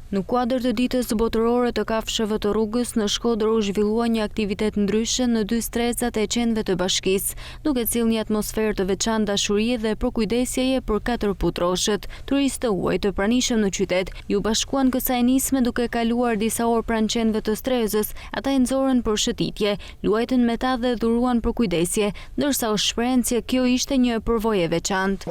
Në kuadër të ditës botërore të kafshëve të rrugës, në Shkodër u zhvillua një aktivitet ndryshe në 2 strecat e qendrëve të bashkisë, duke cilë një atmosferë të veçantë dashurie dhe përkujdesjeje për 4 putroshët, turistë të huaj të pranishëm në qytet. Ju bashkuan kësaj nisme duke kaluar disa orë pranë qendrëve të Strezës, ata i nxorën për shëtitje, luajtën me ta dhe dhuruan përkujdesje, ndërsa u shprehen se kjo ishte një përvojë e veçantë.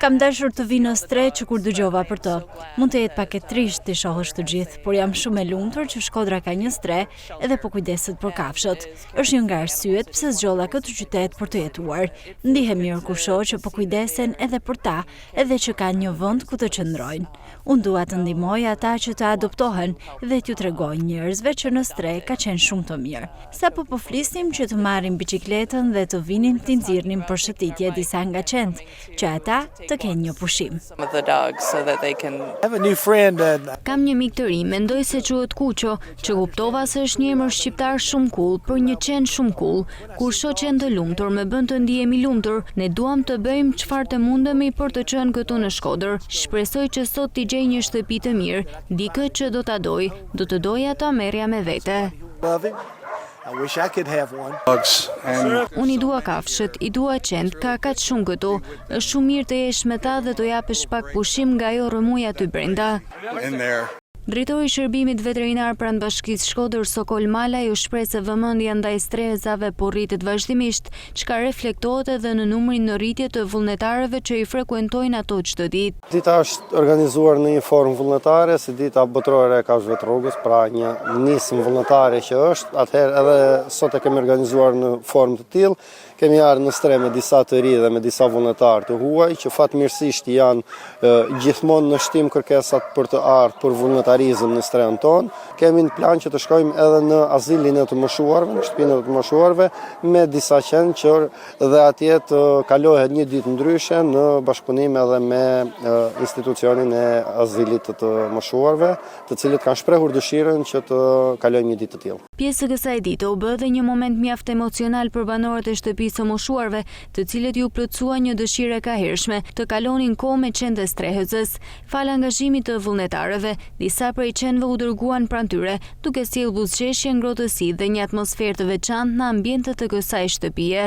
Kam dashur të vi në Stre që kur dëgjova për të. Mund të jetë pak e trisht të shohësh të gjithë, por jam shumë e lumtur që Shkodra ka një Stre edhe po kujdeset për kafshët. Është një nga arsyet pse zgjolla këtë qytet për të jetuar. Ndihem mirë kur shoh që po kujdesen edhe për ta, edhe që kanë një vend ku të qëndrojnë. Unë dua të ndihmoj ata që të adoptohen dhe t'ju tregoj njerëzve që në Stre ka qenë shumë të mirë. Sapo po flisnim që të marrin biçikletën dhe të vinin t'i nxirrnin për shëtitje disa nga qentë, që ata të kenë një pushim. Kam një mik të ri, mendoj se quhet Kuqo, që kuptova se është një emër shqiptar shumë cool për një qen shumë cool. Kur shoh qen të lumtur, më bën të ndihemi lumtur. Ne duam të bëjmë çfarë të mundemi për të qenë këtu në Shkodër. Shpresoj që sot t'i gjej një shtëpi të mirë, dikë që do ta doj. Do të doja ta merrja me vete. Unë i dua kafshët, i dua qent, ka kaq shumë këtu. Është shumë mirë të jesh me ta dhe të japësh pak pushim nga ajo rrëmuja aty brenda. Drejtori i shërbimit veterinar pranë bashkisë Shkodër Sokol Malaj u shpreh se vëmendja ndaj strezave po rritet vazhdimisht, çka reflektohet edhe në numrin në rritje të vullnetarëve që i frekuentojnë ato çdo ditë. Dita është organizuar në një formë vullnetare, si dita botërore e kafshëve të rrugës, pra një nismë vullnetare që është, atëherë edhe sot e kemi organizuar në formë të tillë. Kemi ardhur në Stre me disa të ri dhe me disa vullnetarë të huaj, që fatmirësisht janë gjithmonë në shtim kërkesat për të ardhur për vullnetarizëm në Stren tonë. Kemi në plan që të shkojmë edhe në azilin e të moshuarve, në shtëpinë e të moshuarve, me disa qenë që dhe atje të kalohet një ditë ndryshe në bashkëpunim edhe me institucionin e azilit të moshuarve, të cilët kanë shprehur dëshirën që të kalojmë një ditë të tillë. Pjesë e kësaj dite u bë dhe një moment mjaft emocional për banorët e shtëpisë së moshuarve, të cilët ju plotësua një dëshirë e kahirshme të kalonin kohë me qentë strehëzës. Fal angazhimit të vullnetarëve, disa prej qenëve u dërguan pranë tyre, duke sjellë buzëqeshje, ngrohtësi dhe një atmosferë të veçantë në ambientet të kësaj shtëpie.